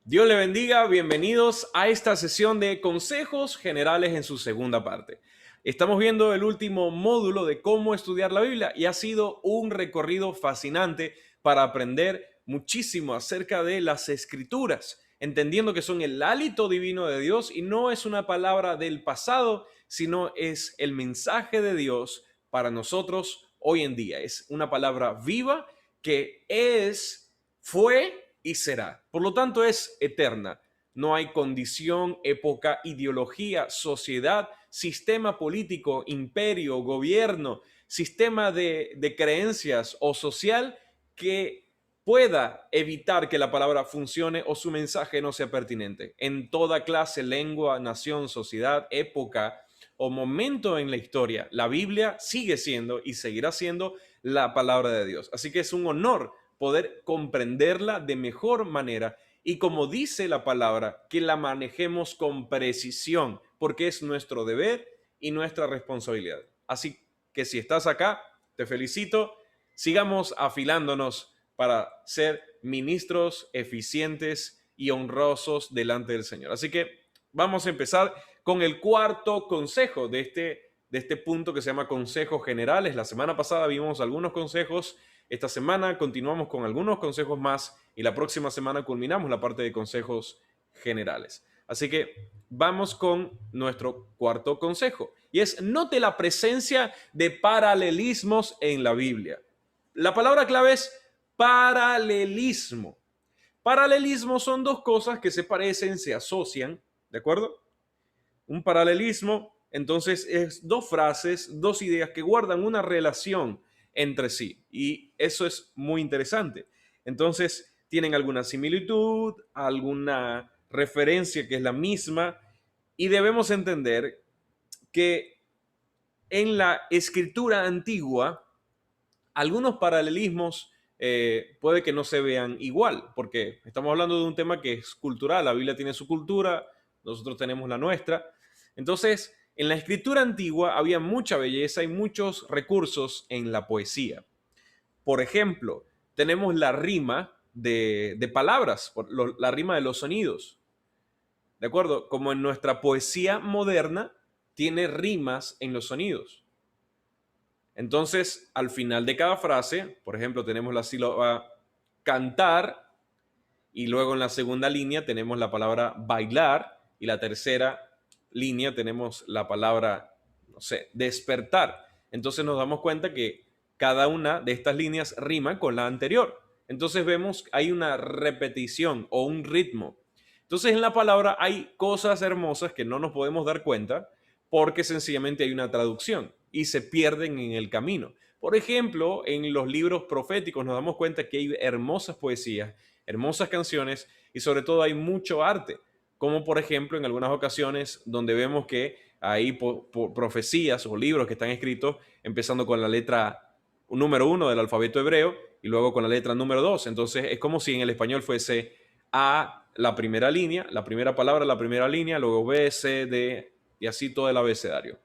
Dios le bendiga, bienvenidos a esta sesión de consejos generales en su segunda parte. Estamos viendo el último módulo de cómo estudiar la Biblia y ha sido un recorrido fascinante para aprender muchísimo acerca de las escrituras, entendiendo que son el hálito divino de Dios y no es una palabra del pasado, sino es el mensaje de Dios para nosotros hoy en día. Es una palabra viva que fue y será. Por lo tanto, es eterna. No hay condición, época, ideología, sociedad, sistema político, imperio, gobierno, sistema de creencias o social que pueda evitar que la palabra funcione o su mensaje no sea pertinente. En toda clase, lengua, nación, sociedad, época o momento en la historia, la Biblia sigue siendo y seguirá siendo la palabra de Dios. Así que es un honor poder comprenderla de mejor manera y como dice la palabra, que la manejemos con precisión, porque es nuestro deber y nuestra responsabilidad. Así que si estás acá, te felicito. Sigamos afilándonos para ser ministros eficientes y honrosos delante del Señor. Así que vamos a empezar con el cuarto consejo de este punto que se llama consejos generales. La semana pasada vimos algunos consejos. Esta semana continuamos con algunos consejos más y la próxima semana culminamos la parte de consejos generales. Así que vamos con nuestro cuarto consejo y es note la presencia de paralelismos en la Biblia. La palabra clave es paralelismo. Paralelismo son dos cosas que se parecen, se asocian, ¿de acuerdo? Un paralelismo, entonces, es dos frases, dos ideas que guardan una relación entre sí. Y eso es muy interesante. Entonces, tienen alguna similitud, alguna referencia que es la misma. Y debemos entender que en la escritura antigua, algunos paralelismos puede que no se vean igual, porque estamos hablando de un tema que es cultural. La Biblia tiene su cultura, nosotros tenemos la nuestra. Entonces, en la escritura antigua había mucha belleza y muchos recursos en la poesía. Por ejemplo, tenemos la rima de palabras, la rima de los sonidos. ¿De acuerdo? Como en nuestra poesía moderna tiene rimas en los sonidos. Entonces, al final de cada frase, por ejemplo, tenemos la sílaba cantar y luego en la segunda línea tenemos la palabra bailar y la tercera línea tenemos la palabra, no sé, despertar. Entonces nos damos cuenta que cada una de estas líneas rima con la anterior. Entonces vemos hay una repetición o un ritmo. Entonces en la palabra hay cosas hermosas que no nos podemos dar cuenta porque sencillamente hay una traducción y se pierden en el camino. Por ejemplo, en los libros proféticos nos damos cuenta que hay hermosas poesías, hermosas canciones y sobre todo hay mucho arte, como por ejemplo en algunas ocasiones donde vemos que hay profecías o libros que están escritos empezando con la letra número uno del alfabeto hebreo y luego con la letra número dos. Entonces es como si en el español fuese A la primera línea, la primera palabra, la primera línea, luego B, C, D y así todo el abecedario.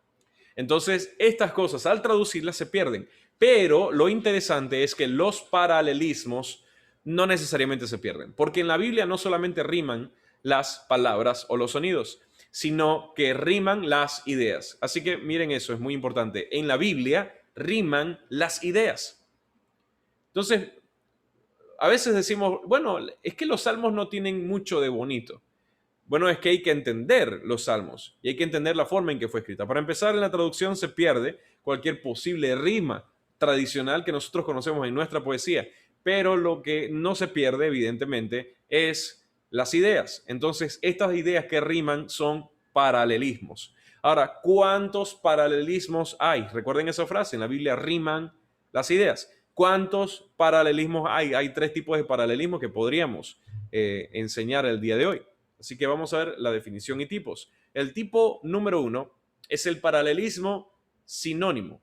Entonces, estas cosas al traducirlas se pierden. Pero lo interesante es que los paralelismos no necesariamente se pierden, porque en la Biblia no solamente riman las palabras o los sonidos, sino que riman las ideas. Así que miren eso, es muy importante. En la Biblia riman las ideas. Entonces, a veces decimos, bueno, es que los salmos no tienen mucho de bonito. Bueno, es que hay que entender los salmos y hay que entender la forma en que fue escrita. Para empezar, en la traducción se pierde cualquier posible rima tradicional que nosotros conocemos en nuestra poesía, pero lo que no se pierde, evidentemente, es las ideas. Entonces, estas ideas que riman son paralelismos. Ahora, ¿cuántos paralelismos hay? Recuerden esa frase, en la Biblia riman las ideas. ¿Cuántos paralelismos hay? Hay tres tipos de paralelismos que podríamos enseñar el día de hoy. Así que vamos a ver la definición y tipos. El tipo número uno es el paralelismo sinónimo.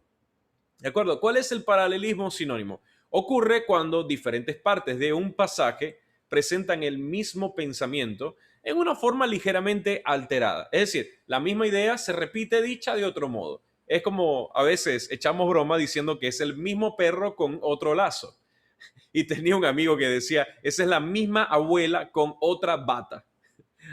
¿De acuerdo? ¿Cuál es el paralelismo sinónimo? Ocurre cuando diferentes partes de un pasaje presentan el mismo pensamiento en una forma ligeramente alterada. Es decir, la misma idea se repite dicha de otro modo. Es como a veces echamos broma diciendo que es el mismo perro con otro lazo. Y tenía un amigo que decía, esa es la misma abuela con otra bata.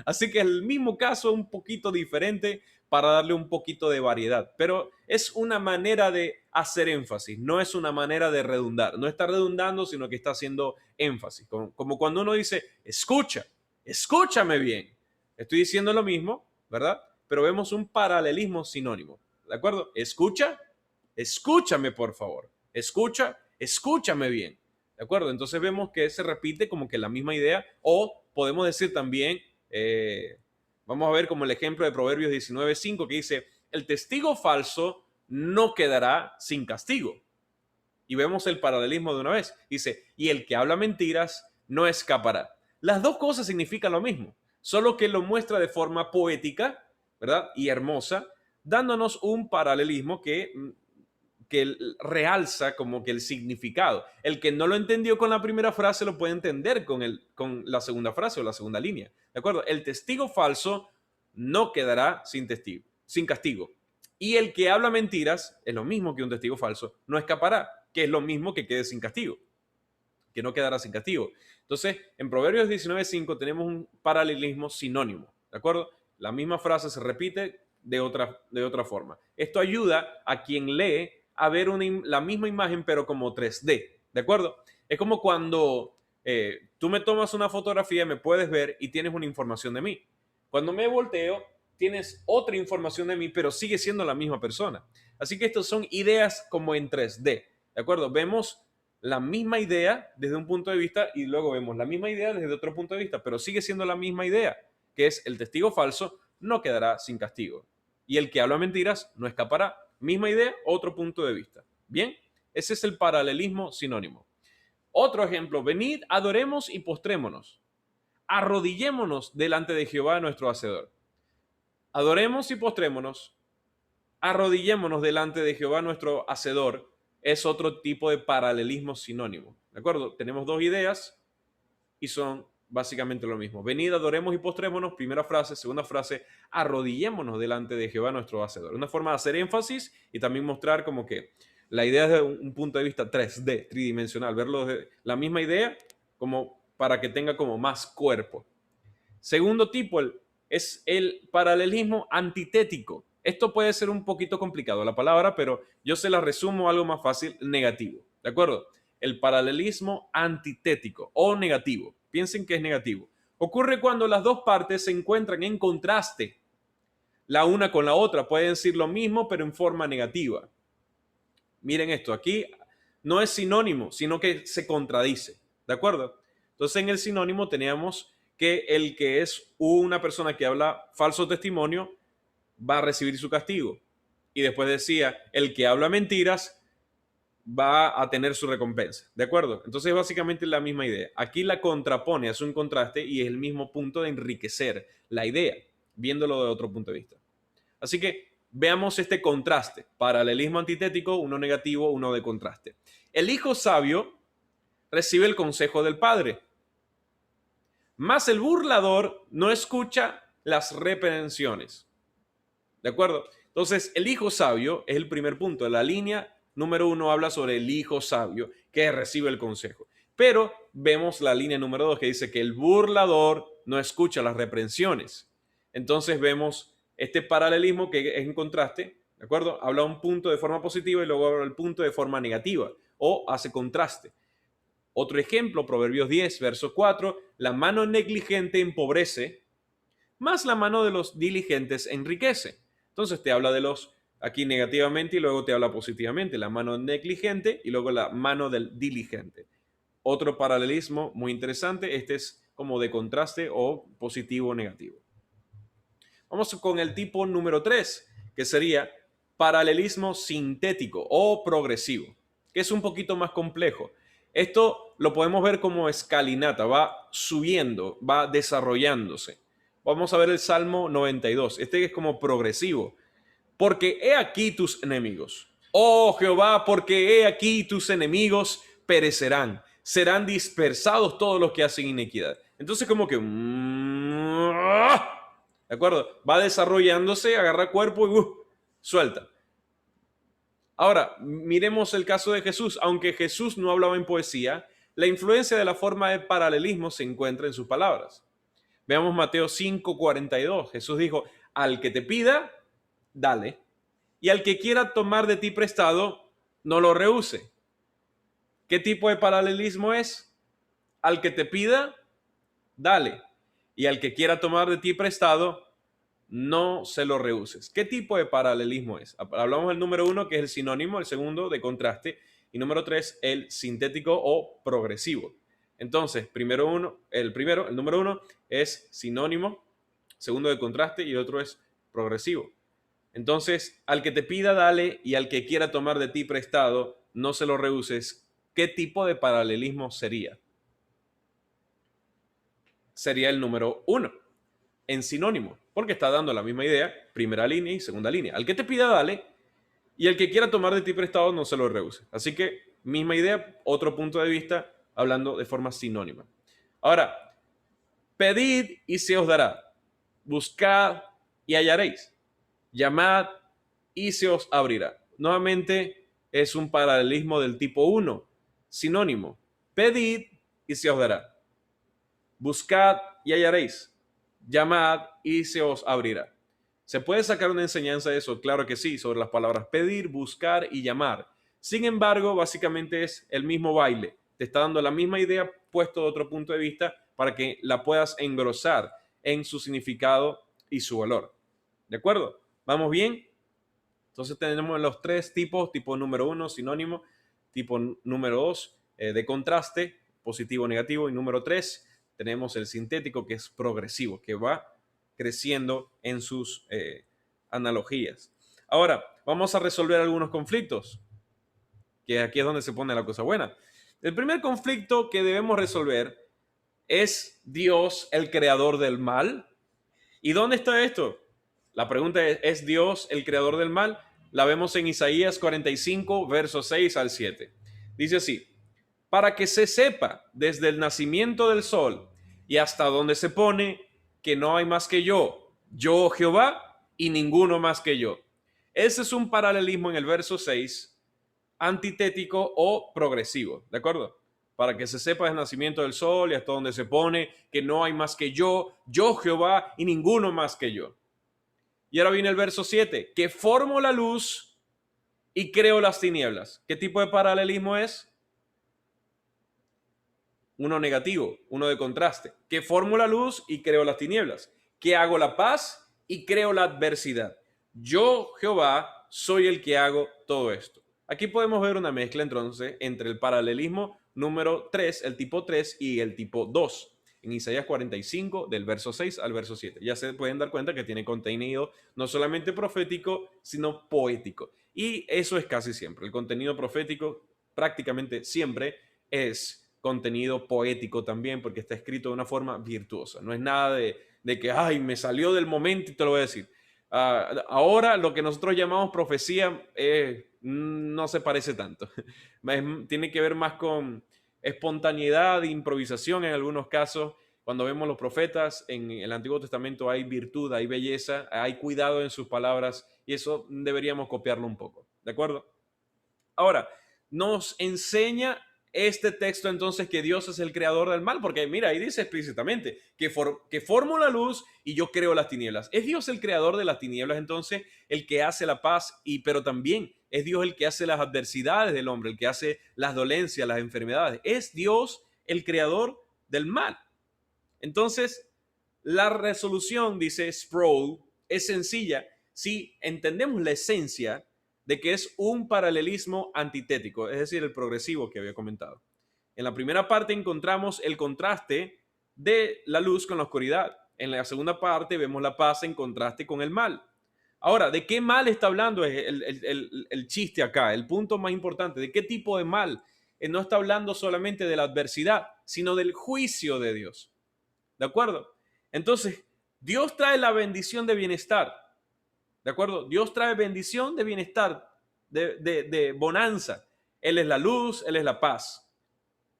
Así que es el mismo caso, un poquito diferente para darle un poquito de variedad. Pero es una manera de hacer énfasis, no es una manera de redundar. No está redundando, sino que está haciendo énfasis. Como cuando uno dice, escucha, escúchame bien. Estoy diciendo lo mismo, ¿verdad? Pero vemos un paralelismo sinónimo. ¿De acuerdo? Escucha, escúchame por favor. Escucha, escúchame bien. ¿De acuerdo? Entonces vemos que se repite como que la misma idea, o podemos decir también, vamos a ver como el ejemplo de Proverbios 19:5 que dice, el testigo falso no quedará sin castigo. Y vemos el paralelismo de una vez. Dice, y el que habla mentiras no escapará. Las dos cosas significan lo mismo, solo que lo muestra de forma poética, ¿verdad? Y hermosa, dándonos un paralelismo que realza como que el significado. El que no lo entendió con la primera frase lo puede entender con la segunda frase o la segunda línea. ¿De acuerdo? El testigo falso no quedará sin testigo, sin castigo. Y el que habla mentiras es lo mismo que un testigo falso, no escapará, que es lo mismo que quede sin castigo, que no quedará sin castigo. Entonces, en Proverbios 19:5 tenemos un paralelismo sinónimo, ¿de acuerdo? La misma frase se repite de otra forma. Esto ayuda a quien lee a ver la misma imagen, pero como 3D, ¿de acuerdo? Es como cuando tú me tomas una fotografía, me puedes ver y tienes una información de mí. Cuando me volteo, tienes otra información de mí, pero sigue siendo la misma persona. Así que estos son ideas como en 3D, ¿de acuerdo? Vemos la misma idea desde un punto de vista y luego vemos la misma idea desde otro punto de vista, pero sigue siendo la misma idea, que es el testigo falso no quedará sin castigo. Y el que habla mentiras no escapará. Misma idea, otro punto de vista. Bien, ese es el paralelismo sinónimo. Otro ejemplo, venid, adoremos y postrémonos. Arrodillémonos delante de Jehová nuestro Hacedor. Adoremos y postrémonos. Arrodillémonos delante de Jehová nuestro Hacedor. Es otro tipo de paralelismo sinónimo. ¿De acuerdo? Tenemos dos ideas y son básicamente lo mismo. Venid, adoremos y postrémonos, primera frase. Segunda frase, arrodillémonos delante de Jehová nuestro Hacedor. Una forma de hacer énfasis y también mostrar como que la idea es de un punto de vista 3D, tridimensional, verlo de la misma idea como para que tenga como más cuerpo. Segundo tipo es el paralelismo antitético. Esto puede ser un poquito complicado la palabra, pero yo se la resumo algo más fácil, negativo. ¿De acuerdo? El paralelismo antitético o negativo. Piensen que es negativo. Ocurre cuando las dos partes se encuentran en contraste, la una con la otra. Pueden decir lo mismo, pero en forma negativa. Miren esto, aquí no es sinónimo, sino que se contradice. ¿De acuerdo? Entonces en el sinónimo teníamos que el que es una persona que habla falso testimonio va a recibir su castigo. Y después decía, el que habla mentiras va a tener su recompensa. ¿De acuerdo? Entonces es básicamente la misma idea. Aquí la contrapone, hace un contraste y es el mismo punto de enriquecer la idea, viéndolo de otro punto de vista. Así que veamos este contraste, paralelismo antitético, uno negativo, uno de contraste. El hijo sabio recibe el consejo del padre, mas el burlador no escucha las reprensiones. ¿De acuerdo? Entonces, el hijo sabio es el primer punto. La línea número 1 habla sobre el hijo sabio que recibe el consejo. Pero vemos la línea número 2 que dice que el burlador no escucha las reprensiones. Entonces vemos este paralelismo que es en contraste, ¿de acuerdo? Habla un punto de forma positiva y luego habla el punto de forma negativa o hace contraste. Otro ejemplo, Proverbios 10, verso 4, la mano negligente empobrece, más la mano de los diligentes enriquece. Entonces te habla de los aquí negativamente y luego te habla positivamente, la mano negligente y luego la mano del diligente. Otro paralelismo muy interesante, este es como de contraste o positivo o negativo. Vamos con el tipo número 3, que sería paralelismo sintético o progresivo, que es un poquito más complejo. Esto lo podemos ver como escalinata, va subiendo, va desarrollándose. Vamos a ver el Salmo 92. Este es como progresivo. Porque he aquí tus enemigos. Oh Jehová, porque he aquí tus enemigos perecerán. Serán dispersados todos los que hacen iniquidad. Entonces como que... ¿de acuerdo? Va desarrollándose, agarra cuerpo y suelta. Ahora, miremos el caso de Jesús. Aunque Jesús no hablaba en poesía, La influencia de la forma de paralelismo se encuentra en sus palabras. Veamos Mateo 5:42. Jesús dijo, al que te pida, dale. Y al que quiera tomar de ti prestado, no lo rehúse. ¿Qué tipo de paralelismo es? Al que te pida, dale. Y al que quiera tomar de ti prestado, no se lo rehuses. ¿Qué tipo de paralelismo es? Hablamos del número 1, que es el sinónimo, el segundo de contraste, y número 3, el sintético o progresivo. Entonces, el número 1 es sinónimo, segundo de contraste y el otro es progresivo. Entonces, al que te pida, dale, y al que quiera tomar de ti prestado, no se lo rehuses. ¿Qué tipo de paralelismo sería? Sería el número 1 en sinónimo, porque está dando la misma idea, primera línea y segunda línea. Al que te pida, dale, y el que quiera tomar de ti prestado, no se lo rehúse. Así que, misma idea, otro punto de vista, hablando de forma sinónima. Ahora, pedid y se os dará, buscad y hallaréis, llamad y se os abrirá. Nuevamente, es un paralelismo del tipo 1, sinónimo. Pedid y se os dará. Buscad y hallaréis. Llamad y se os abrirá. ¿Se puede sacar una enseñanza de eso? Claro que sí, sobre las palabras pedir, buscar y llamar. Sin embargo, básicamente es el mismo baile. Te está dando la misma idea puesto de otro punto de vista para que la puedas engrosar en su significado y su valor. ¿De acuerdo? ¿Vamos bien? Entonces tenemos los tres tipos, tipo número 1, sinónimo, tipo número 2, de contraste, positivo o negativo, y número 3, tenemos el sintético, que es progresivo, que va creciendo en sus analogías. Ahora, vamos a resolver algunos conflictos, que aquí es donde se pone la cosa buena. El primer conflicto que debemos resolver es Dios el creador del mal. ¿Y dónde está esto? La pregunta ¿es Dios el creador del mal? La vemos en Isaías 45, versos 6 al 7. Dice así, para que se sepa desde el nacimiento del sol y hasta donde se pone que no hay más que yo Jehová y ninguno más que yo. Ese es un paralelismo en el verso 6, antitético o progresivo, ¿de acuerdo? Para que se sepa el nacimiento del sol y hasta donde se pone que no hay más que yo Jehová y ninguno más que yo. Y ahora viene el verso 7, que formo la luz y creo las tinieblas. ¿Qué tipo de paralelismo es? Uno negativo, uno de contraste. Que formo la luz y creo las tinieblas. Que hago la paz y creo la adversidad. Yo, Jehová, soy el que hago todo esto. Aquí podemos ver una mezcla entonces entre el paralelismo número 3, el tipo 3 y el tipo 2. En Isaías 45, del verso 6 al verso 7. Ya se pueden dar cuenta que tiene contenido no solamente profético, sino poético. Y eso es casi siempre. El contenido profético prácticamente siempre es contenido poético también, porque está escrito de una forma virtuosa. No es nada de que, ay, me salió del momento y te lo voy a decir. Ahora lo que nosotros llamamos profecía no se parece tanto. Tiene que ver más con espontaneidad, improvisación en algunos casos. Cuando vemos los profetas en el Antiguo Testamento hay virtud, hay belleza, hay cuidado en sus palabras y eso deberíamos copiarlo un poco. ¿De acuerdo? Ahora, nos enseña este texto entonces que Dios es el creador del mal, porque mira, ahí dice explícitamente que formo la luz y yo creo las tinieblas. ¿Es Dios el creador de las tinieblas entonces, el que hace la paz, pero también es Dios el que hace las adversidades del hombre, el que hace las dolencias, las enfermedades? ¿Es Dios el creador del mal? Entonces, la resolución, dice Sproul, es sencilla si entendemos la esencia de que es un paralelismo antitético, es decir, el progresivo que había comentado. En la primera parte encontramos el contraste de la luz con la oscuridad. En la segunda parte vemos la paz en contraste con el mal. Ahora, ¿de qué mal está hablando? Es el chiste acá, el punto más importante. ¿De qué tipo de mal? No está hablando solamente de la adversidad, sino del juicio de Dios. ¿De acuerdo? Entonces, Dios trae la bendición de bienestar. ¿De acuerdo? Dios trae bendición de bienestar, de bonanza. Él es la luz, Él es la paz.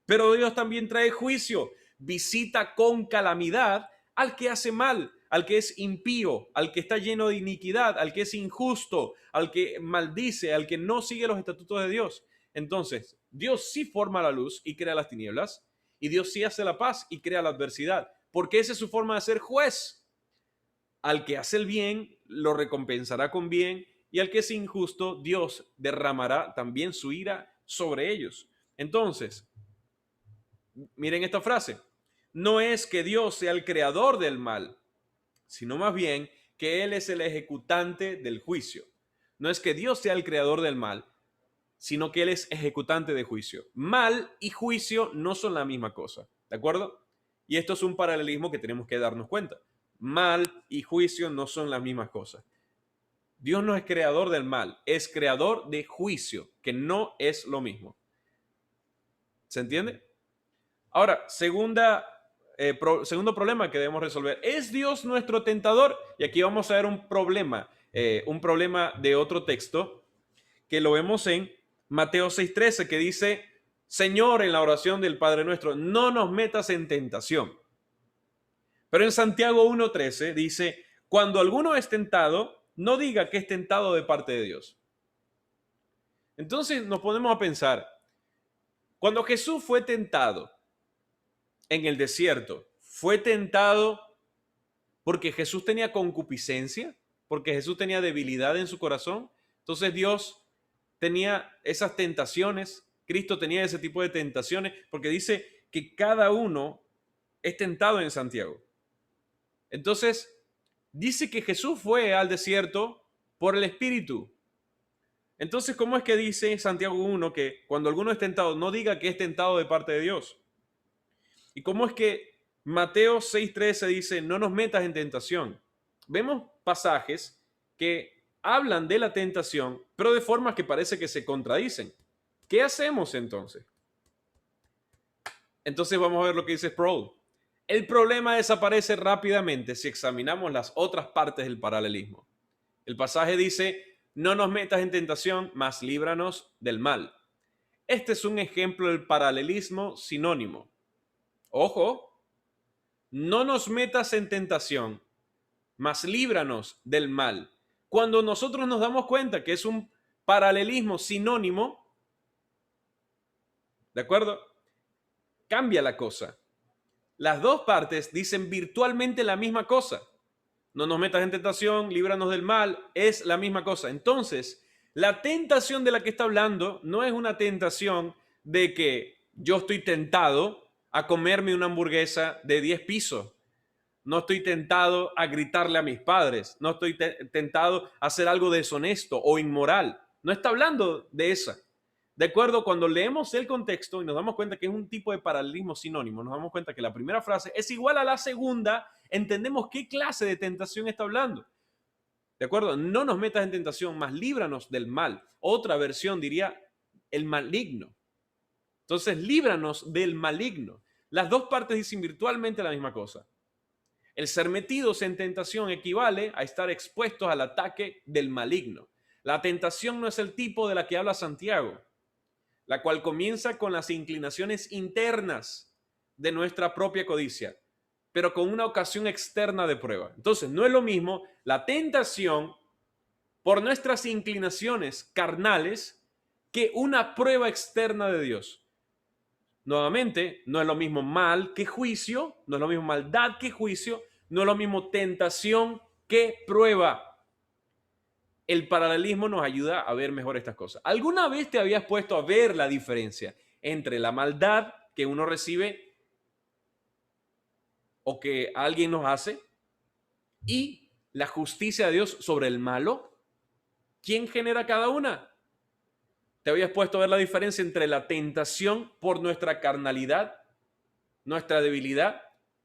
Pero Dios también trae juicio. Visita con calamidad al que hace mal, al que es impío, al que está lleno de iniquidad, al que es injusto, al que maldice, al que no sigue los estatutos de Dios. Entonces, Dios sí forma la luz y crea las tinieblas, y Dios sí hace la paz y crea la adversidad, porque esa es su forma de ser juez. Al que hace el bien, lo recompensará con bien, y al que es injusto, Dios derramará también su ira sobre ellos. Entonces, miren esta frase. No es que Dios sea el creador del mal, sino más bien que Él es el ejecutante del juicio. No es que Dios sea el creador del mal, sino que Él es ejecutante de juicio. Mal y juicio no son la misma cosa, ¿de acuerdo? Y esto es un paralelismo que tenemos que darnos cuenta. Mal y juicio no son las mismas cosas. Dios no es creador del mal, es creador de juicio, que no es lo mismo. ¿Se entiende? Ahora, segundo problema que debemos resolver. ¿Es Dios nuestro tentador? Y aquí vamos a ver un problema de otro texto que lo vemos en Mateo 6:13, que dice, Señor, en la oración del Padre nuestro, no nos metas en tentación. Pero en Santiago 1:13 dice, cuando alguno es tentado, no diga que es tentado de parte de Dios. Entonces nos ponemos a pensar, cuando Jesús fue tentado en el desierto, fue tentado porque Jesús tenía concupiscencia, porque Jesús tenía debilidad en su corazón. Entonces Dios tenía esas tentaciones, Cristo tenía ese tipo de tentaciones, porque dice que cada uno es tentado en Santiago. Entonces, dice que Jesús fue al desierto por el Espíritu. Entonces, ¿cómo es que dice Santiago 1 que cuando alguno es tentado, no diga que es tentado de parte de Dios? ¿Y cómo es que Mateo 6:13 dice, no nos metas en tentación? Vemos pasajes que hablan de la tentación, pero de formas que parece que se contradicen. ¿Qué hacemos entonces? Entonces vamos a ver lo que dice Sproul. El problema desaparece rápidamente si examinamos las otras partes del paralelismo. El pasaje dice, no nos metas en tentación, mas líbranos del mal. Este es un ejemplo del paralelismo sinónimo. Ojo, no nos metas en tentación, mas líbranos del mal. Cuando nosotros nos damos cuenta que es un paralelismo sinónimo, ¿de acuerdo? Cambia la cosa. Las dos partes dicen virtualmente la misma cosa. No nos metas en tentación, líbranos del mal, es la misma cosa. Entonces, la tentación de la que está hablando no es una tentación de que yo estoy tentado a comerme una hamburguesa de 10 pisos. No estoy tentado a gritarle a mis padres. No estoy tentado a hacer algo deshonesto o inmoral. No está hablando de esa. De acuerdo, cuando leemos el contexto y nos damos cuenta que es un tipo de paralelismo sinónimo, nos damos cuenta que la primera frase es igual a la segunda, entendemos qué clase de tentación está hablando. ¿De acuerdo? No nos metas en tentación, mas líbranos del mal. Otra versión diría el maligno. Entonces, líbranos del maligno. Las dos partes dicen virtualmente la misma cosa. El ser metidos en tentación equivale a estar expuestos al ataque del maligno. La tentación no es el tipo de la que habla Santiago, la cual comienza con las inclinaciones internas de nuestra propia codicia, pero con una ocasión externa de prueba. Entonces, no es lo mismo la tentación por nuestras inclinaciones carnales que una prueba externa de Dios. Nuevamente, no es lo mismo mal que juicio, no es lo mismo maldad que juicio, no es lo mismo tentación que prueba. El paralelismo nos ayuda a ver mejor estas cosas. ¿Alguna vez te habías puesto a ver la diferencia entre la maldad que uno recibe o que alguien nos hace y la justicia de Dios sobre el malo? ¿Quién genera cada una? ¿Te habías puesto a ver la diferencia entre la tentación por nuestra carnalidad, nuestra debilidad,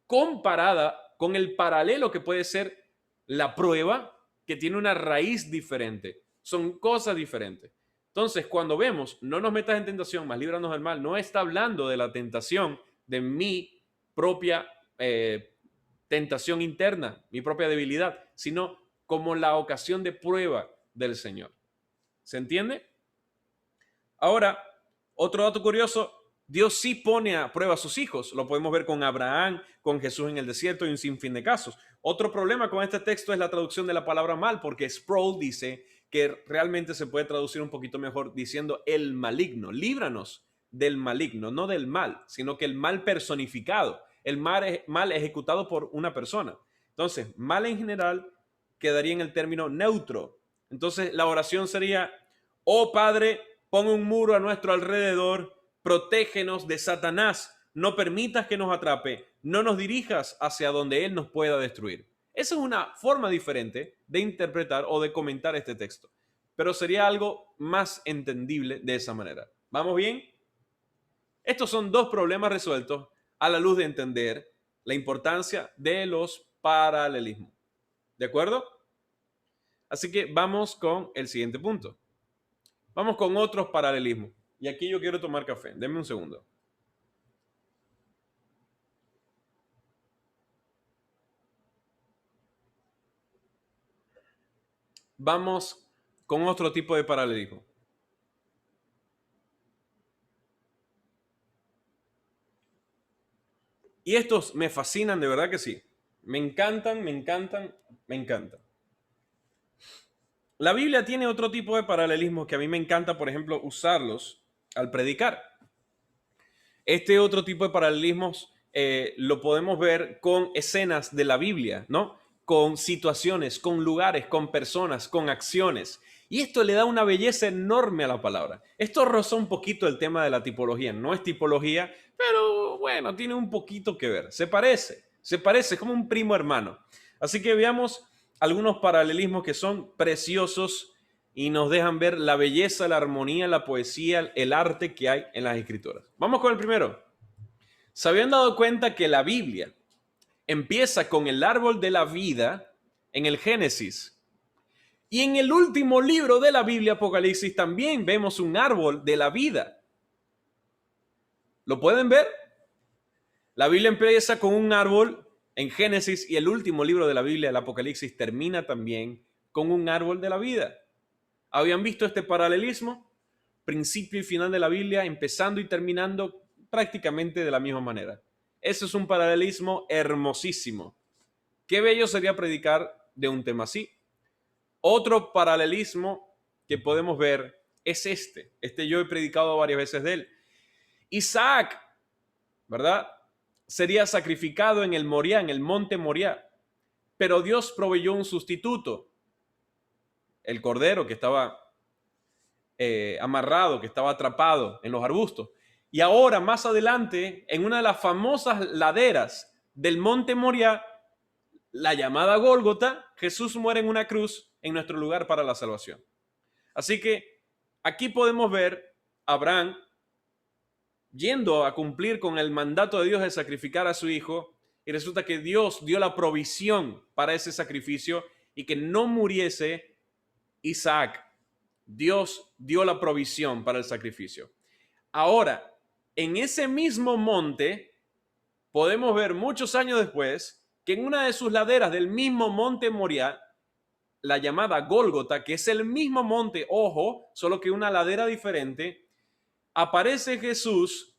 comparada con el paralelo que puede ser la prueba, que tiene una raíz diferente? Son cosas diferentes. Entonces, cuando vemos, no nos metas en tentación, mas líbranos del mal, no está hablando de la tentación de mi propia tentación interna, mi propia debilidad, sino como la ocasión de prueba del Señor. ¿Se entiende? Ahora, otro dato curioso, Dios sí pone a prueba a sus hijos. Lo podemos ver con Abraham, con Jesús en el desierto y un sinfín de casos. Otro problema con este texto es la traducción de la palabra mal, porque Sproul dice que realmente se puede traducir un poquito mejor diciendo el maligno. Líbranos del maligno, no del mal, sino que el mal personificado, el mal ejecutado por una persona. Entonces, mal en general quedaría en el término neutro. Entonces, la oración sería: oh Padre, pon un muro a nuestro alrededor, protégenos de Satanás, no permitas que nos atrape, no nos dirijas hacia donde él nos pueda destruir. Esa es una forma diferente de interpretar o de comentar este texto, pero sería algo más entendible de esa manera. ¿Vamos bien? Estos son dos problemas resueltos a la luz de entender la importancia de los paralelismos. ¿De acuerdo? Así que vamos con el siguiente punto. Vamos con otros paralelismos. Y aquí yo quiero tomar café. Denme un segundo. Vamos con otro tipo de paralelismo. Y estos me fascinan, de verdad que sí. Me encantan, me encantan, me encantan. La Biblia tiene otro tipo de paralelismos que a mí me encanta, por ejemplo, usarlos al predicar. Este otro tipo de paralelismos lo podemos ver con escenas de la Biblia, ¿no? Con situaciones, con lugares, con personas, con acciones. Y esto le da una belleza enorme a la palabra. Esto roza un poquito el tema de la tipología. No es tipología, pero bueno, tiene un poquito que ver. Se parece, es como un primo hermano. Así que veamos algunos paralelismos que son preciosos y nos dejan ver la belleza, la armonía, la poesía, el arte que hay en las escrituras. Vamos con el primero. ¿Se habían dado cuenta que la Biblia empieza con el árbol de la vida en el Génesis? Y en el último libro de la Biblia, Apocalipsis, también vemos un árbol de la vida. ¿Lo pueden ver? La Biblia empieza con un árbol en Génesis y el último libro de la Biblia, el Apocalipsis, termina también con un árbol de la vida. ¿Habían visto este paralelismo? Principio y final de la Biblia, empezando y terminando prácticamente de la misma manera. Eso es un paralelismo hermosísimo. Qué bello sería predicar de un tema así. Otro paralelismo que podemos ver es este. Yo he predicado varias veces de él. Isaac, ¿verdad? Sería sacrificado en el Moriah, en el monte Moriah. Pero Dios proveyó un sustituto. El cordero que estaba amarrado, que estaba atrapado en los arbustos. Y ahora, más adelante, en una de las famosas laderas del monte Moriah, la llamada Gólgota, Jesús muere en una cruz en nuestro lugar para la salvación. Así que aquí podemos ver a Abraham yendo a cumplir con el mandato de Dios de sacrificar a su hijo, y resulta que Dios dio la provisión para ese sacrificio y que no muriese Isaac. Dios dio la provisión para el sacrificio. Ahora, en ese mismo monte, podemos ver muchos años después que en una de sus laderas del mismo monte Moriah, la llamada Gólgota, que es el mismo monte, ojo, solo que una ladera diferente, aparece Jesús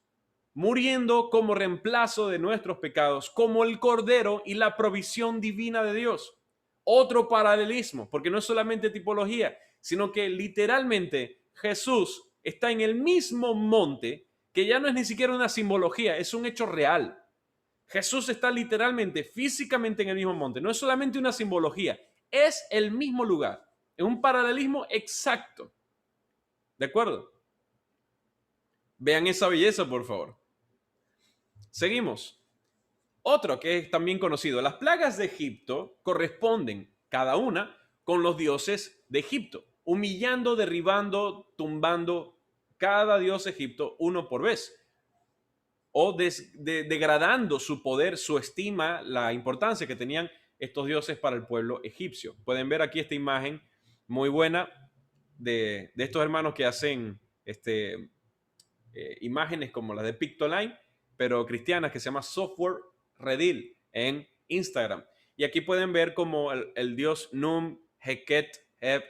muriendo como reemplazo de nuestros pecados, como el Cordero y la provisión divina de Dios. Otro paralelismo, porque no es solamente tipología, sino que literalmente Jesús está en el mismo monte, que ya no es ni siquiera una simbología, es un hecho real. Jesús está literalmente, físicamente en el mismo monte. No es solamente una simbología, es el mismo lugar. Es un paralelismo exacto. ¿De acuerdo? Vean esa belleza, por favor. Seguimos. Otro que es también conocido. Las plagas de Egipto corresponden cada una con los dioses de Egipto, humillando, derribando, tumbando cada dios de Egipto uno por vez, o degradando su poder, su estima, la importancia que tenían estos dioses para el pueblo egipcio. Pueden ver aquí esta imagen muy buena de estos hermanos que hacen imágenes como las de Pictoline, pero cristianas, que se llama Software Redil en Instagram. Y aquí pueden ver como el dios Num, Heket, Heb,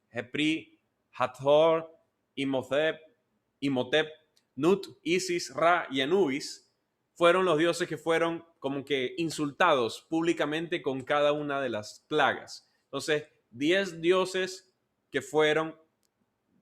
Hepri, Hathor, Imhotep, Nut, Isis, Ra y Anubis fueron los dioses que fueron como que insultados públicamente con cada una de las plagas. Entonces, 10 dioses que fueron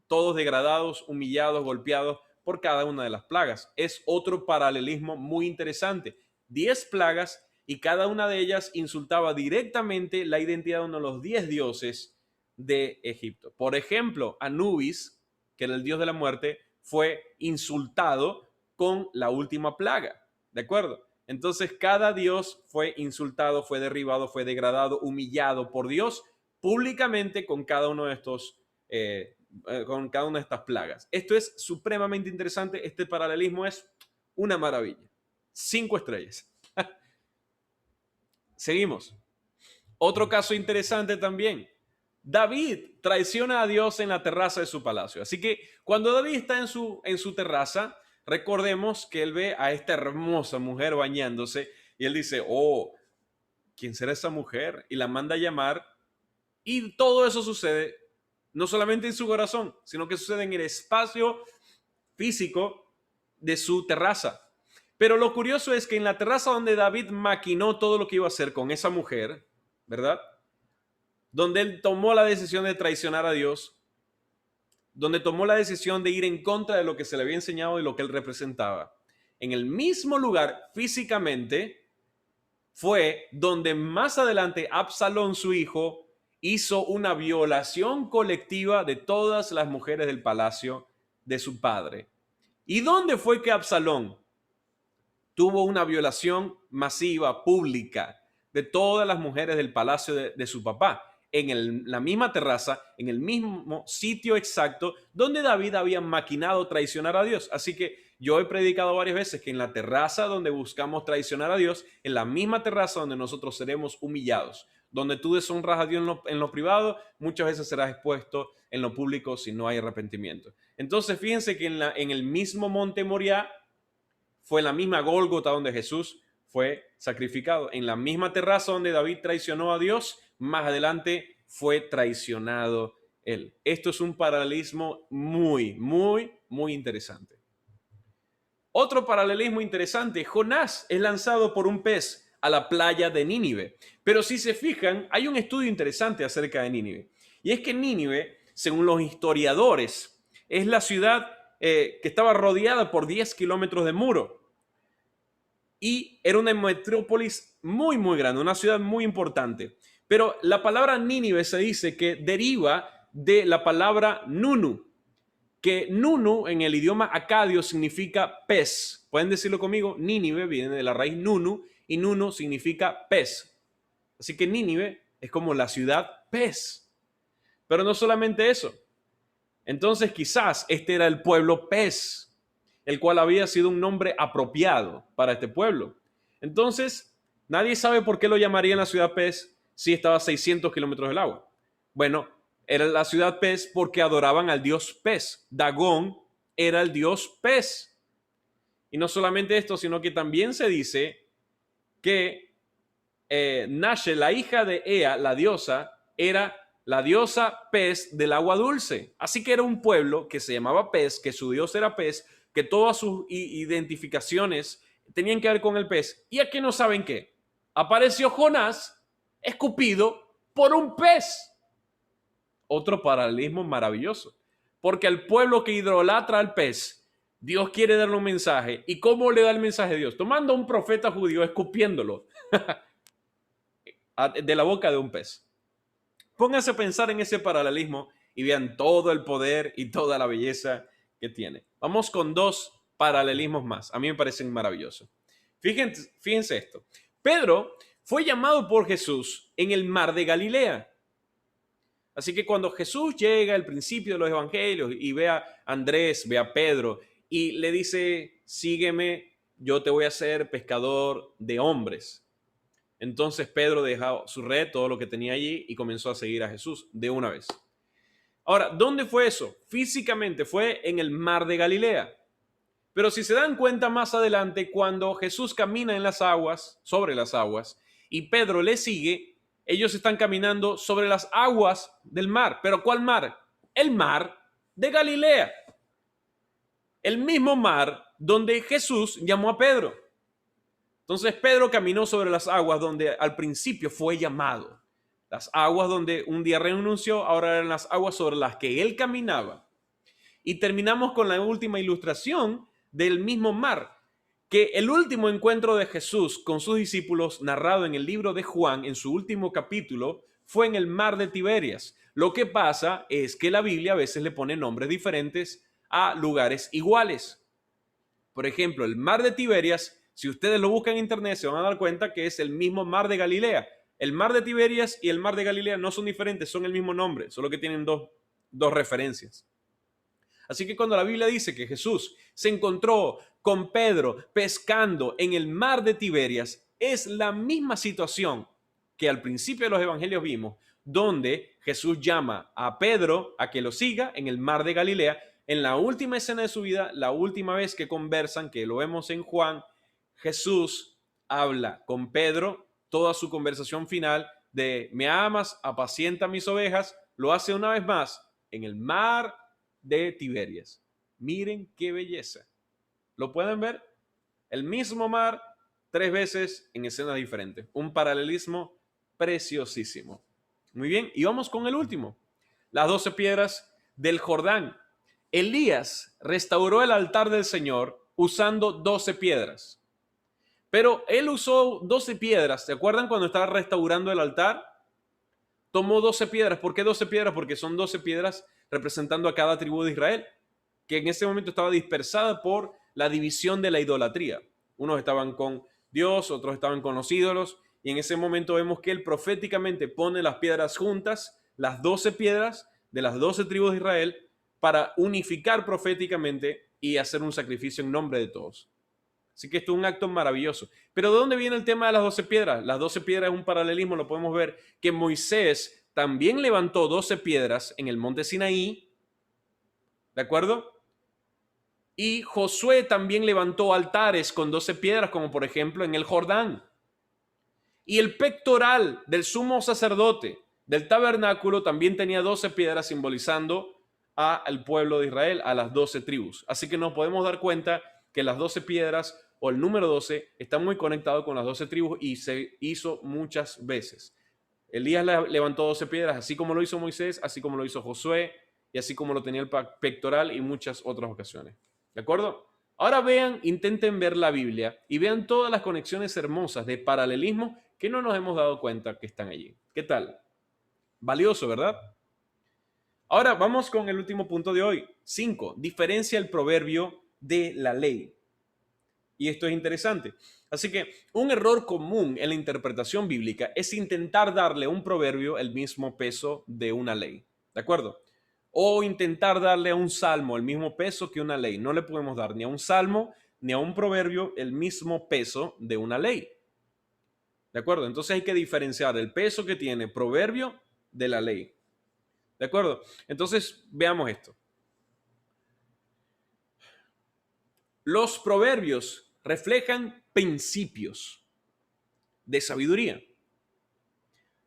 todos degradados, humillados, golpeados por cada una de las plagas. Es otro paralelismo muy interesante. 10 plagas y cada una de ellas insultaba directamente la identidad de uno de los 10 dioses de Egipto. Por ejemplo, Anubis, que era el dios de la muerte, fue insultado con la última plaga. ¿De acuerdo? Entonces cada dios fue insultado, fue derribado, fue degradado, humillado por Dios públicamente con cada uno de estos con cada una de estas plagas. Esto es supremamente interesante. Este paralelismo es una maravilla. 5 estrellas. Seguimos. Otro caso interesante también. David traiciona a Dios en la terraza de su palacio. Así que cuando David está en su terraza, recordemos que él ve a esta hermosa mujer bañándose y él dice, oh, ¿quién será esa mujer? Y la manda a llamar y todo eso sucede no solamente en su corazón, sino que sucede en el espacio físico de su terraza. Pero lo curioso es que en la terraza donde David maquinó todo lo que iba a hacer con esa mujer, ¿verdad? Donde él tomó la decisión de traicionar a Dios, donde tomó la decisión de ir en contra de lo que se le había enseñado y lo que él representaba. En el mismo lugar, físicamente, fue donde más adelante Absalón, su hijo, hizo una violación colectiva de todas las mujeres del palacio de su padre. ¿Y dónde fue que Absalón tuvo una violación masiva, pública, de todas las mujeres del palacio de su papá? En la misma terraza, en el mismo sitio exacto donde David había maquinado traicionar a Dios. Así que yo he predicado varias veces que en la terraza donde buscamos traicionar a Dios, en la misma terraza donde nosotros seremos humillados, donde tú deshonras a Dios en lo privado, muchas veces serás expuesto en lo público si no hay arrepentimiento. Entonces fíjense que en el mismo monte Moriah fue la misma Gólgota donde Jesús fue sacrificado. En la misma terraza donde David traicionó a Dios, más adelante fue traicionado él. Esto es un paralelismo muy, muy, muy interesante. Otro paralelismo interesante, Jonás es lanzado por un pez a la playa de Nínive. Pero si se fijan, hay un estudio interesante acerca de Nínive. Y es que Nínive, según los historiadores, es la ciudad que estaba rodeada por 10 kilómetros de muro. Y era una metrópolis muy, muy grande, una ciudad muy importante. Pero la palabra Nínive se dice que deriva de la palabra Nunu, que Nunu en el idioma acadio significa pez. Pueden decirlo conmigo, Nínive viene de la raíz Nunu y Nunu significa pez. Así que Nínive es como la ciudad pez. Pero no solamente eso. Entonces quizás este era el pueblo pez, el cual había sido un nombre apropiado para este pueblo. Entonces, nadie sabe por qué lo llamarían la ciudad pez si estaba a 600 kilómetros del agua. Bueno, era la ciudad pez porque adoraban al dios pez. Dagón era el dios pez. Y no solamente esto, sino que también se dice que Nashe, la hija de Ea, la diosa, era la diosa pez del agua dulce. Así que era un pueblo que se llamaba pez, que su dios era pez, que todas sus identificaciones tenían que ver con el pez. ¿Y aquí no saben qué? Apareció Jonás escupido por un pez. Otro paralelismo maravilloso. Porque al pueblo que idolatra al pez, Dios quiere darle un mensaje. ¿Y cómo le da el mensaje a Dios? Tomando a un profeta judío, escupiéndolo de la boca de un pez. Pónganse a pensar en ese paralelismo y vean todo el poder y toda la belleza que tiene. Vamos con 2 paralelismos más. A mí me parecen maravillosos. Fíjense esto. Pedro fue llamado por Jesús en el mar de Galilea. Así que cuando Jesús llega al principio de los evangelios y ve a Andrés, ve a Pedro y le dice, sígueme, yo te voy a hacer pescador de hombres. Entonces Pedro dejó su red, todo lo que tenía allí y comenzó a seguir a Jesús de una vez. Ahora, ¿dónde fue eso? Físicamente fue en el mar de Galilea. Pero si se dan cuenta más adelante, cuando Jesús camina en las aguas, sobre las aguas, y Pedro le sigue, ellos están caminando sobre las aguas del mar. ¿Pero cuál mar? El mar de Galilea. El mismo mar donde Jesús llamó a Pedro. Entonces Pedro caminó sobre las aguas donde al principio fue llamado. Las aguas donde un día renunció, ahora eran las aguas sobre las que él caminaba. Y terminamos con la última ilustración del mismo mar, que el último encuentro de Jesús con sus discípulos, narrado en el libro de Juan, en su último capítulo, fue en el mar de Tiberias. Lo que pasa es que la Biblia a veces le pone nombres diferentes a lugares iguales. Por ejemplo, el mar de Tiberias, si ustedes lo buscan en internet, se van a dar cuenta que es el mismo mar de Galilea. El mar de Tiberias y el mar de Galilea no son diferentes, son el mismo nombre, solo que tienen dos referencias. Así que cuando la Biblia dice que Jesús se encontró con Pedro pescando en el mar de Tiberias, es la misma situación que al principio de los evangelios vimos, donde Jesús llama a Pedro a que lo siga en el mar de Galilea. En la última escena de su vida, la última vez que conversan, que lo vemos en Juan, Jesús habla con Pedro, toda su conversación final de me amas, apacienta mis ovejas, lo hace una vez más en el mar de Tiberias. Miren qué belleza. ¿Lo pueden ver? El mismo mar, 3 veces en escenas diferentes. Un paralelismo preciosísimo. Muy bien, y vamos con el último. Las 12 piedras del Jordán. Elías restauró el altar del Señor usando 12 piedras. Pero él usó 12 piedras. ¿Se acuerdan cuando estaba restaurando el altar? Tomó 12 piedras. ¿Por qué 12 piedras? Porque son 12 piedras representando a cada tribu de Israel, que en ese momento estaba dispersada por la división de la idolatría. Unos estaban con Dios, otros estaban con los ídolos, y en ese momento vemos que él proféticamente pone las piedras juntas, las 12 piedras de las 12 tribus de Israel, para unificar proféticamente y hacer un sacrificio en nombre de todos. Así que esto es un acto maravilloso. Pero ¿de dónde viene el tema de las 12 piedras? Las 12 piedras es un paralelismo, lo podemos ver, que Moisés también levantó 12 piedras en el monte Sinaí, ¿de acuerdo? Y Josué también levantó altares con 12 piedras, como por ejemplo en el Jordán. Y el pectoral del sumo sacerdote del tabernáculo también tenía 12 piedras simbolizando al pueblo de Israel, a las 12 tribus. Así que nos podemos dar cuenta que las 12 piedras o el número 12 está muy conectado con las 12 tribus y se hizo muchas veces. Elías levantó 12 piedras, así como lo hizo Moisés, así como lo hizo Josué y así como lo tenía el pectoral y muchas otras ocasiones. ¿De acuerdo? Ahora vean, intenten ver la Biblia y vean todas las conexiones hermosas de paralelismo que no nos hemos dado cuenta que están allí. ¿Qué tal? Valioso, ¿verdad? Ahora vamos con el último punto de hoy. 5. Diferencia el proverbio de la ley. Y esto es interesante. Así que un error común en la interpretación bíblica es intentar darle a un proverbio el mismo peso de una ley. ¿De acuerdo? O intentar darle a un salmo el mismo peso que una ley. No le podemos dar ni a un salmo ni a un proverbio el mismo peso de una ley. ¿De acuerdo? Entonces hay que diferenciar el peso que tiene proverbio de la ley. ¿De acuerdo? Entonces veamos esto. Los proverbios reflejan principios de sabiduría.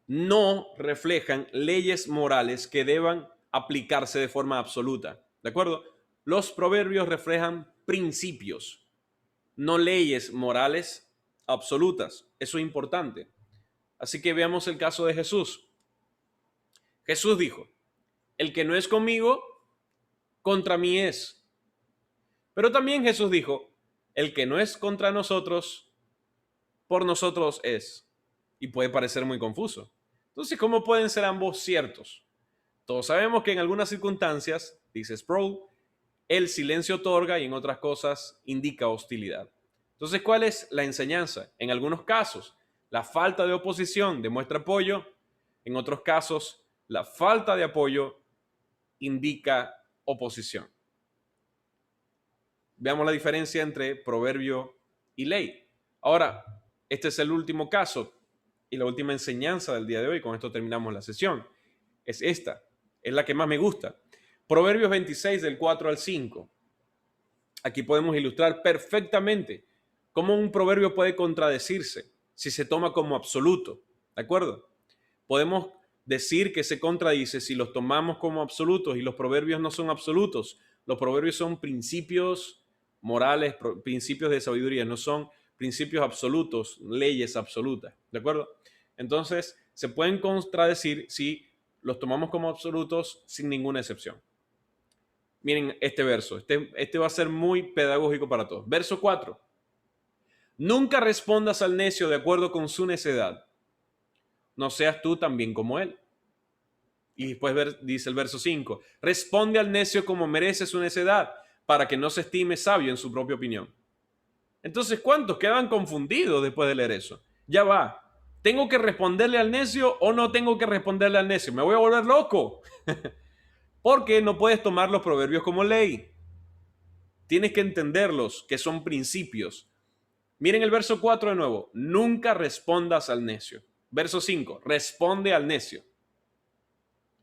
No reflejan leyes morales que deban aplicarse de forma absoluta. ¿De acuerdo? Los proverbios reflejan principios, no leyes morales absolutas. Eso es importante. Así que veamos el caso de Jesús. Jesús dijo, el que no es conmigo, contra mí es. Pero también Jesús dijo, el que no es contra nosotros, por nosotros es. Y puede parecer muy confuso. Entonces, ¿cómo pueden ser ambos ciertos? Todos sabemos que en algunas circunstancias, dice Sproul, el silencio otorga y en otras cosas indica hostilidad. Entonces, ¿cuál es la enseñanza? En algunos casos, la falta de oposición demuestra apoyo. En otros casos, la falta de apoyo indica oposición. Veamos la diferencia entre proverbio y ley. Ahora, este es el último caso y la última enseñanza del día de hoy. Con esto terminamos la sesión. Es esta. Es la que más me gusta. Proverbios 26 del 4 al 5. Aquí podemos ilustrar perfectamente cómo un proverbio puede contradecirse si se toma como absoluto. ¿De acuerdo? Podemos decir que se contradice si los tomamos como absolutos y los proverbios no son absolutos. Los proverbios son principios morales, principios de sabiduría, no son principios absolutos, leyes absolutas. ¿De acuerdo? Entonces, se pueden contradecir si los tomamos como absolutos sin ninguna excepción. Miren este verso. Este va a ser muy pedagógico para todos. Verso 4. Nunca respondas al necio de acuerdo con su necedad. No seas tú también como él. Y después dice el verso 5. Responde al necio como merece su necedad, para que no se estime sabio en su propia opinión. Entonces, ¿cuántos quedan confundidos después de leer eso? Ya va. ¿Tengo que responderle al necio o no tengo que responderle al necio? Me voy a volver loco. Porque no puedes tomar los proverbios como ley. Tienes que entenderlos, que son principios. Miren el verso 4 de nuevo. Nunca respondas al necio. Verso 5. Responde al necio.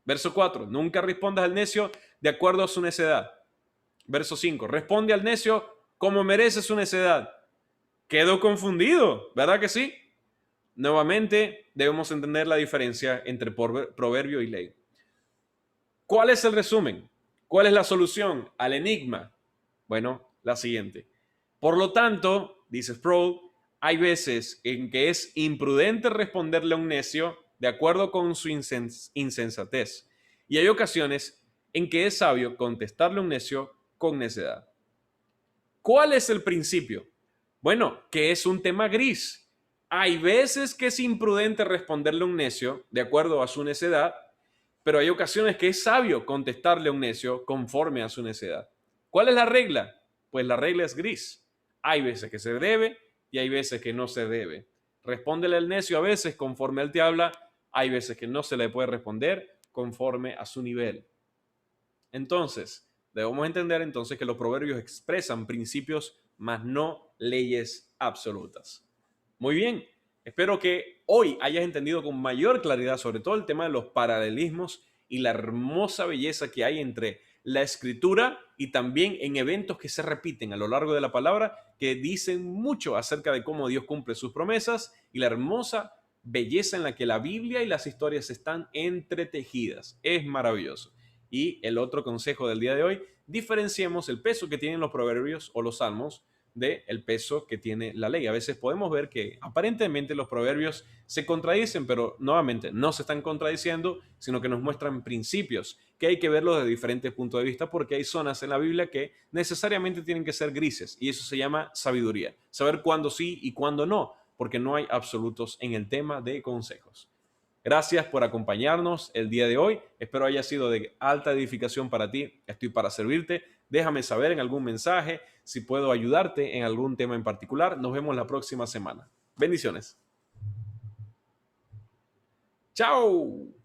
Verso 4. Nunca respondas al necio de acuerdo a su necedad. Verso 5. Responde al necio como merece su necedad. Quedo confundido, ¿verdad que sí? Nuevamente, debemos entender la diferencia entre proverbio y ley. ¿Cuál es el resumen? ¿Cuál es la solución al enigma? Bueno, la siguiente. Por lo tanto, dice Sproul, hay veces en que es imprudente responderle a un necio de acuerdo con su insensatez. Y hay ocasiones en que es sabio contestarle a un necio con necedad. ¿Cuál es el principio? Bueno, que es un tema gris. Hay veces que es imprudente responderle a un necio de acuerdo a su necedad, pero hay ocasiones que es sabio contestarle a un necio conforme a su necedad. ¿Cuál es la regla? Pues la regla es gris. Hay veces que se debe y hay veces que no se debe. Respóndele al necio a veces conforme él te habla, hay veces que no se le puede responder conforme a su nivel. Entonces, debemos entender entonces que los proverbios expresan principios, mas no leyes absolutas. Muy bien, espero que hoy hayas entendido con mayor claridad sobre todo el tema de los paralelismos y la hermosa belleza que hay entre la escritura y también en eventos que se repiten a lo largo de la palabra, que dicen mucho acerca de cómo Dios cumple sus promesas y la hermosa belleza en la que la Biblia y las historias están entretejidas. Es maravilloso. Y el otro consejo del día de hoy, diferenciemos el peso que tienen los proverbios o los salmos del peso que tiene la ley. A veces podemos ver que aparentemente los proverbios se contradicen, pero nuevamente no se están contradiciendo, sino que nos muestran principios que hay que verlos de diferentes puntos de vista porque hay zonas en la Biblia que necesariamente tienen que ser grises y eso se llama sabiduría. Saber cuándo sí y cuándo no, porque no hay absolutos en el tema de consejos. Gracias por acompañarnos el día de hoy. Espero haya sido de alta edificación para ti. Estoy para servirte. Déjame saber en algún mensaje si puedo ayudarte en algún tema en particular. Nos vemos la próxima semana. Bendiciones. Chao.